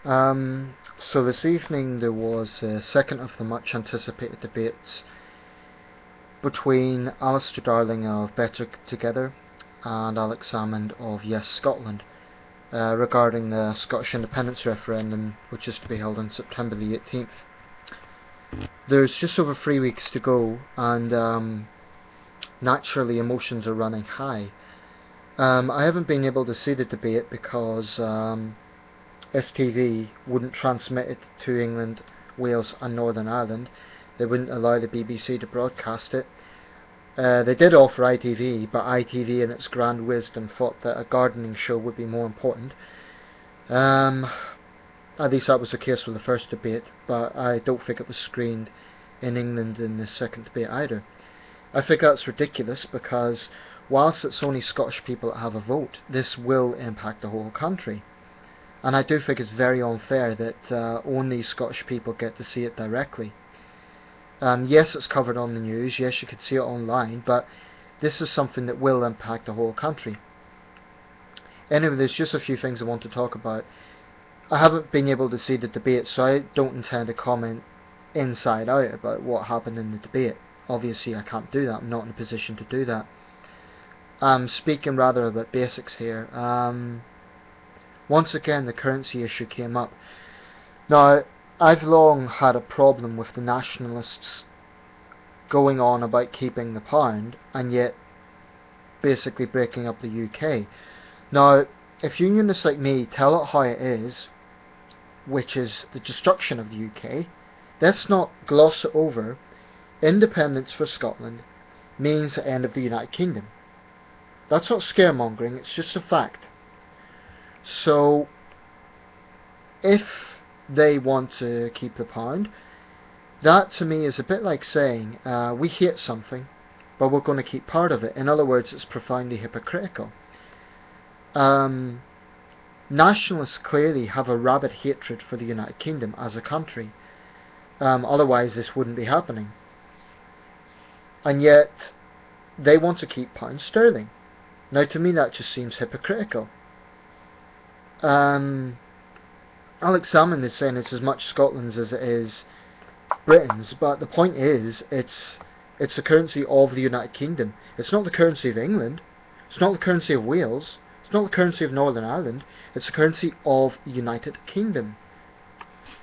So this evening there was a second of the much anticipated debates between Alistair Darling of Better Together and Alex Salmond of Yes Scotland regarding the Scottish independence referendum, which is to be held on September the 18th. There's just over 3 weeks to go, and naturally emotions are running high. I haven't been able to see the debate because STV wouldn't transmit it to England, Wales and Northern Ireland. They wouldn't allow the BBC to broadcast it. They did offer ITV, but ITV in its grand wisdom thought that a gardening show would be more important. At least that was the case with the first debate, but I don't think it was screened in England in the second debate either. I think that's ridiculous because whilst it's only Scottish people that have a vote, this will impact the whole country. And I do think it's very unfair that only Scottish people get to see it directly. Yes, it's covered on the news, yes, you could see it online, but this is something that will impact the whole country. Anyway, there's just a few things I want to talk about. I haven't been able to see the debate, so I don't intend to comment inside out about what happened in the debate. Obviously I can't do that, I'm not in a position to do that. I'm speaking rather about basics here. Once again the currency issue came up. Now, I've long had a problem with the nationalists going on about keeping the pound and yet basically breaking up the UK. Now, if unionists like me tell it how it is, which is the destruction of the UK, let's not gloss it over. Independence for Scotland means the end of the United Kingdom. That's not scaremongering, it's just a fact. So, if they want to keep the pound, that to me is a bit like saying we hate something but we're going to keep part of it. In other words, it's profoundly hypocritical. Nationalists clearly have a rabid hatred for the United Kingdom as a country, otherwise this wouldn't be happening, and yet they want to keep pound sterling. Now to me that just seems hypocritical. Alex Salmond is saying it's as much Scotland's as it is Britain's, but the point is it's the currency of the United Kingdom. It's not the currency of England, it's not the currency of Wales, it's not the currency of Northern Ireland, it's the currency of the United Kingdom.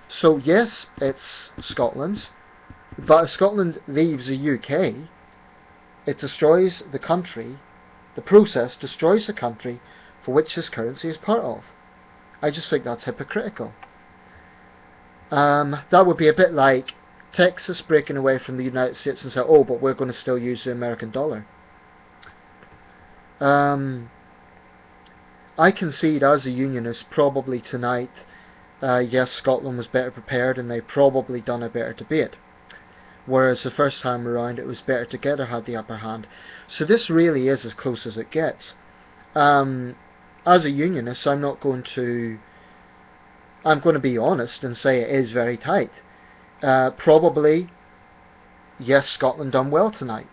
So yes, it's Scotland's, but if Scotland leaves the UK, it destroys the country, the process destroys the country for which this currency is part of. I just think that's hypocritical. That would be a bit like Texas breaking away from the United States and say, oh, but we're going to still use the American dollar. I concede as a unionist probably tonight, yes, Scotland was better prepared and they probably done a better debate. Whereas the first time around it was Better Together had the upper hand. So this really is as close as it gets. As a unionist, I'm going to be honest and say it is very tight. Probably, yes, Scotland done well tonight.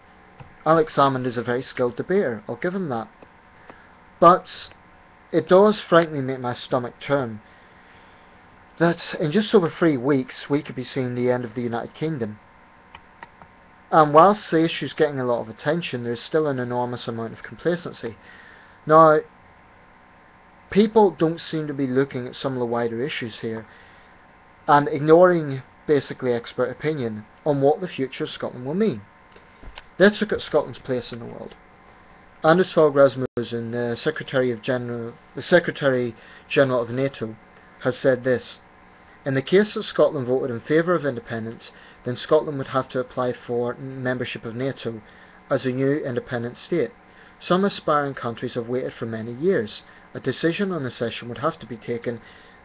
Alex Salmond is a very skilled debater, I'll give him that. But it does frankly make my stomach turn that in just over 3 weeks we could be seeing the end of the United Kingdom. And whilst the issue's getting a lot of attention, there's still an enormous amount of complacency. Now, people don't seem to be looking at some of the wider issues here and ignoring basically expert opinion on what the future of Scotland will mean. Let's look at Scotland's place in the world. Anders Fogh Rasmussen, the Secretary General of NATO, has said this: in the case that Scotland voted in favour of independence, then Scotland would have to apply for membership of NATO as a new independent state. Some aspiring countries have waited for many years. A decision on accession would have to be taken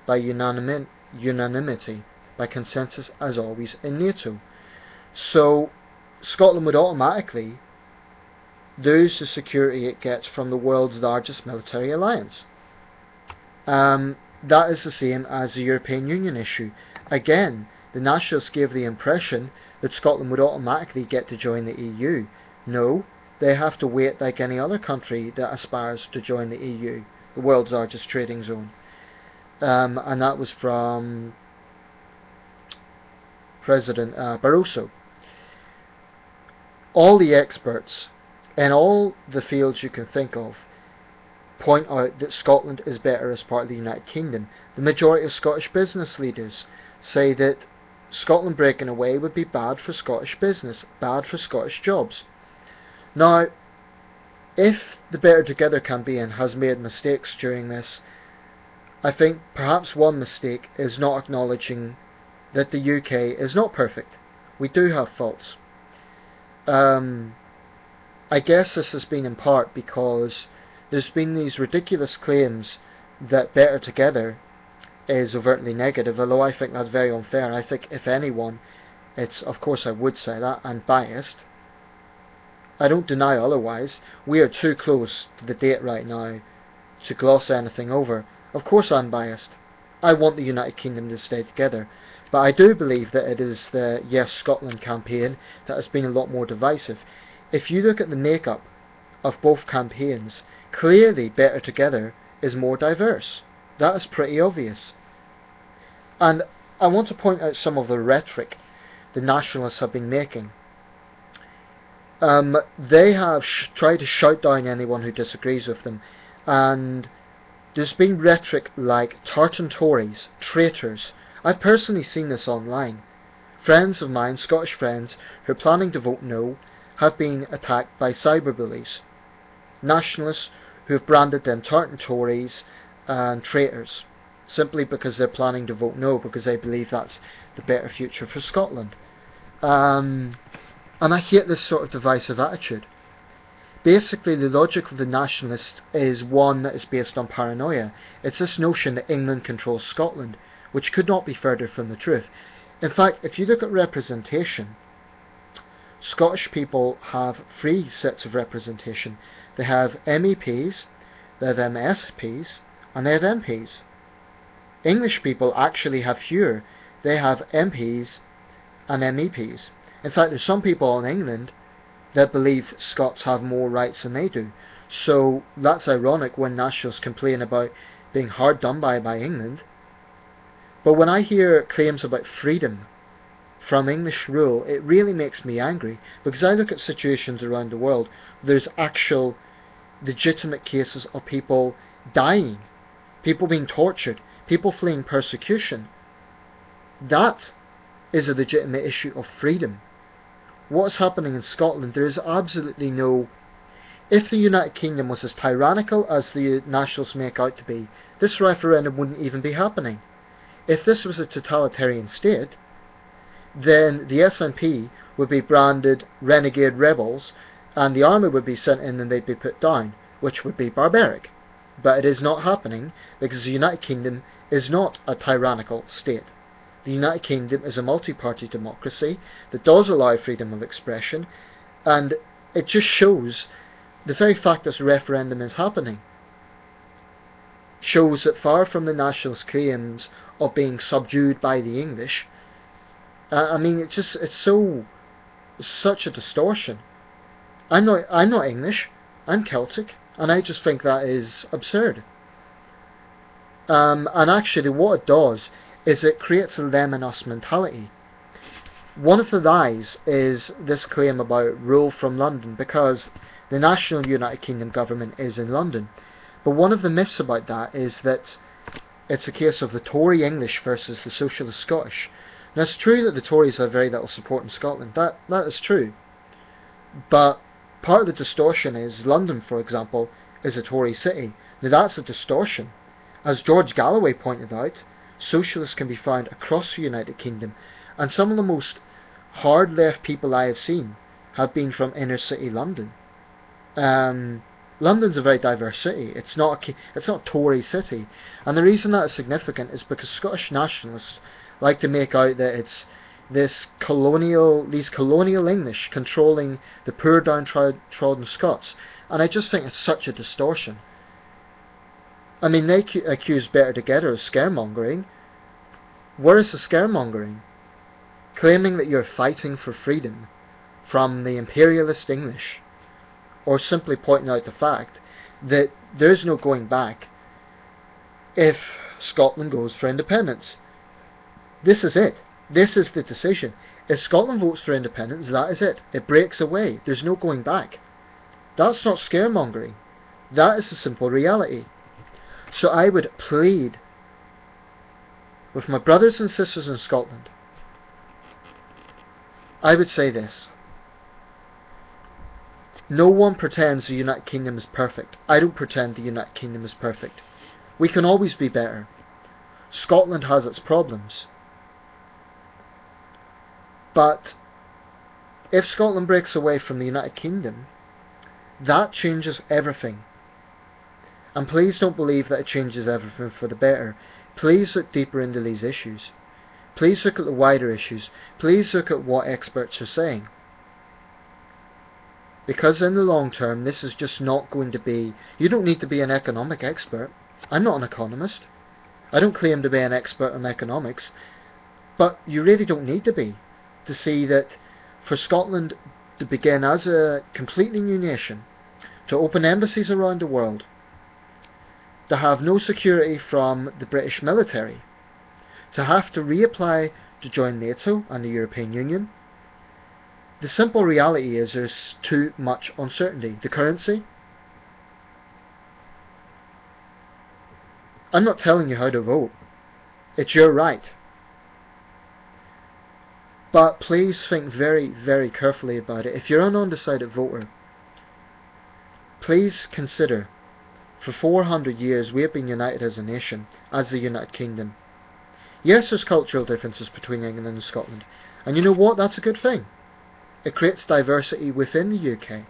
by unanimity, by consensus as always in NATO. So Scotland would automatically lose the security it gets from the world's largest military alliance. That is the same as the European Union issue. Again, the nationalists gave the impression that Scotland would automatically get to join the EU. No, they have to wait like any other country that aspires to join the EU, the world's largest trading zone. and that was from President Barroso. All the experts in all the fields you can think of point out that Scotland is better as part of the United Kingdom. The majority of Scottish business leaders say that Scotland breaking away would be bad for Scottish business, bad for Scottish jobs. Now, if the Better Together campaign has made mistakes during this, I think perhaps one mistake is not acknowledging that the UK is not perfect. We do have faults. I guess this has been in part because there's been these ridiculous claims that Better Together is overtly negative, although I think that's very unfair. I think if anyone, it's, of course I would say that, I'm biased. I don't deny otherwise. We are too close to the date right now to gloss anything over. Of course I'm biased. I want the United Kingdom to stay together. But I do believe that it is the Yes Scotland campaign that has been a lot more divisive. If you look at the makeup of both campaigns, clearly Better Together is more diverse. That is pretty obvious. And I want to point out some of the rhetoric the nationalists have been making. They have tried to shout down anyone who disagrees with them, and there's been rhetoric like tartan Tories, traitors. I've personally seen this online. Friends of mine, Scottish friends, who are planning to vote no, have been attacked by cyberbullies. Nationalists who have branded them tartan Tories and traitors, simply because they're planning to vote no, because they believe that's the better future for Scotland. And I hate this sort of divisive attitude. Basically, the logic of the nationalists is one that is based on paranoia. It's this notion that England controls Scotland, which could not be further from the truth. In fact, if you look at representation, Scottish people have 3 sets of representation. They have MEPs, they have MSPs, and they have MPs. English people actually have fewer. They have MPs and MEPs. In fact, there's some people in England that believe Scots have more rights than they do. So that's ironic when nationalists complain about being hard done by England. But when I hear claims about freedom from English rule, it really makes me angry, because I look at situations around the world where there's actual legitimate cases of people dying, people being tortured, people fleeing persecution. That is a legitimate issue of freedom. What's happening in Scotland, there is absolutely no... If the United Kingdom was as tyrannical as the nationalists make out to be, this referendum wouldn't even be happening. If this was a totalitarian state, then the SNP would be branded renegade rebels, and the army would be sent in and they'd be put down, which would be barbaric. But it is not happening, because the United Kingdom is not a tyrannical state. The United Kingdom is a multi-party democracy that does allow freedom of expression, and it just shows the very fact this referendum is happening shows that far from the nationalist claims of being subdued by the English, I mean, it's such a distortion. I'm not English, I'm Celtic, and I just think that is absurd. And actually what it does is it creates a them and us mentality. One of the lies is this claim about rule from London, because the national United Kingdom government is in London. But one of the myths about that is that it's a case of the Tory English versus the Socialist Scottish. Now, it's true that the Tories have very little support in Scotland. That is true. But part of the distortion is London, for example, is a Tory city. Now, that's a distortion. As George Galloway pointed out, socialists can be found across the United Kingdom, and some of the most hard left people I have seen have been from inner city London. London's a very diverse city. It's not a Tory city, and the reason that is significant is because Scottish nationalists like to make out that it's these colonial English controlling the poor downtrodden Scots, and I just think it's such a distortion. I mean, they accuse Better Together of scaremongering. Where is the scaremongering? Claiming that you're fighting for freedom from the imperialist English, or simply pointing out the fact that there is no going back. If Scotland goes for independence. This is it. This is the decision. If Scotland votes for independence, that is it. It breaks away. There's no going back. That's not scaremongering. That is a simple reality. So I would plead with my brothers and sisters in Scotland. I would say this. No one pretends the United Kingdom is perfect. I don't pretend the United Kingdom is perfect. We can always be better. Scotland has its problems. But if Scotland breaks away from the United Kingdom, that changes everything. And please don't believe that it changes everything for the better. Please look deeper into these issues. Please look at the wider issues. Please look at what experts are saying. Because in the long term, this is just not going to be... You don't need to be an economic expert. I'm not an economist. I don't claim to be an expert on economics. But you really don't need to be to see that for Scotland to begin as a completely new nation, to open embassies around the world, to have no security from the British military, to have to reapply to join NATO and the European Union. The simple reality is there's too much uncertainty. The currency. I'm not telling you how to vote. It's your right. But please think very, very carefully about it. If you're an undecided voter, please consider, for 400 years we have been united as a nation, as the United Kingdom. Yes, there's cultural differences between England and Scotland. And you know what? That's a good thing. It creates diversity within the UK.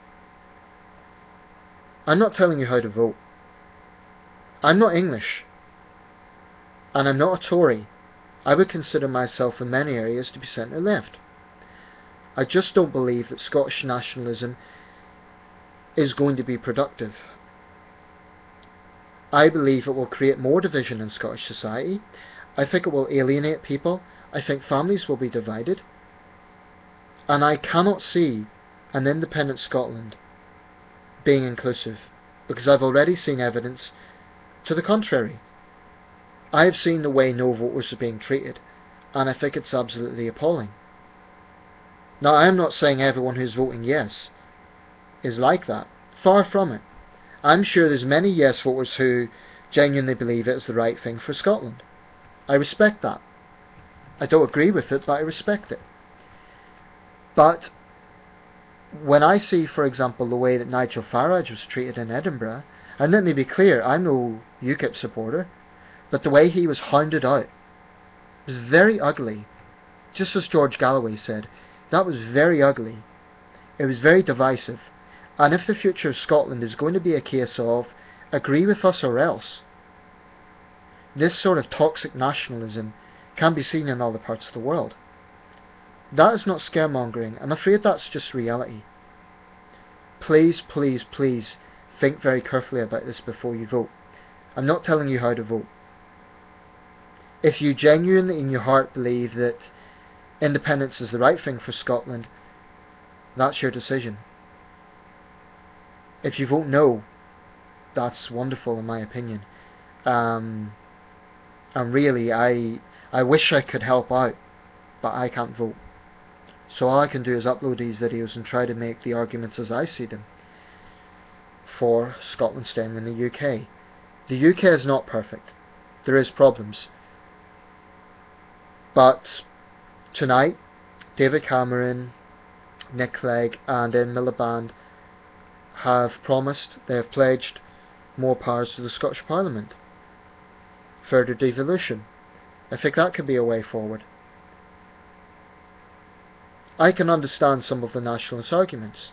I'm not telling you how to vote. I'm not English. And I'm not a Tory. I would consider myself in many areas to be centre left. I just don't believe that Scottish nationalism is going to be productive. I believe it will create more division in Scottish society. I think it will alienate people. I think families will be divided. And I cannot see an independent Scotland being inclusive, because I've already seen evidence to the contrary. I have seen the way no voters are being treated, and I think it's absolutely appalling. Now, I am not saying everyone who's voting yes is like that. Far from it. I'm sure there's many yes voters who genuinely believe it is the right thing for Scotland. I respect that. I don't agree with it, but I respect it. But when I see, for example, the way that Nigel Farage was treated in Edinburgh, and let me be clear, I'm no UKIP supporter, but the way he was hounded out was very ugly. Just as George Galloway said, that was very ugly. It was very divisive. And if the future of Scotland is going to be a case of agree with us or else, this sort of toxic nationalism can be seen in other parts of the world. That is not scaremongering. I'm afraid that's just reality. Please, please, please think very carefully about this before you vote. I'm not telling you how to vote. If you genuinely in your heart believe that independence is the right thing for Scotland, that's your decision. If you vote no, that's wonderful in my opinion. And really, I wish I could help out, but I can't vote. So all I can do is upload these videos and try to make the arguments as I see them for Scotland staying in the UK. The UK is not perfect. There is problems. But tonight, David Cameron, Nick Clegg and Ian Miliband have promised, they have pledged more powers to the Scottish Parliament. Further devolution. I think that could be a way forward. I can understand some of the nationalist arguments,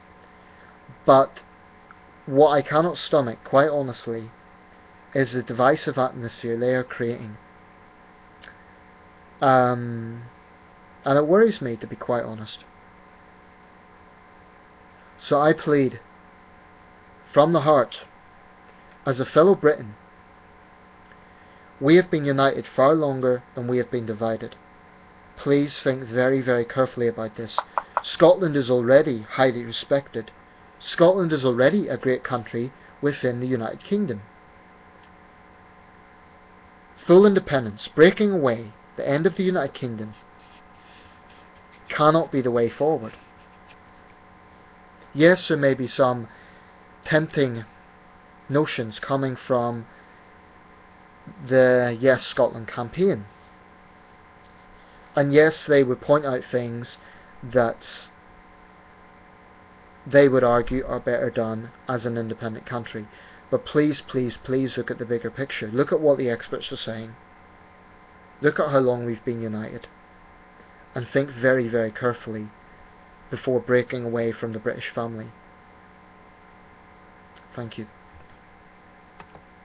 but what I cannot stomach, quite honestly, is the divisive atmosphere they are creating. And it worries me, to be quite honest. So I plead, from the heart, as a fellow Briton, we have been united far longer than we have been divided. Please think very, very carefully about this. Scotland is already highly respected. Scotland is already a great country within the United Kingdom. Full independence, breaking away, the end of the United Kingdom, cannot be the way forward. Yes, there may be some tempting notions coming from the Yes Scotland campaign. And yes, they would point out things that they would argue are better done as an independent country. But please, please, please look at the bigger picture. Look at what the experts are saying. Look at how long we've been united. And think very, very carefully before breaking away from the British family. Thank you.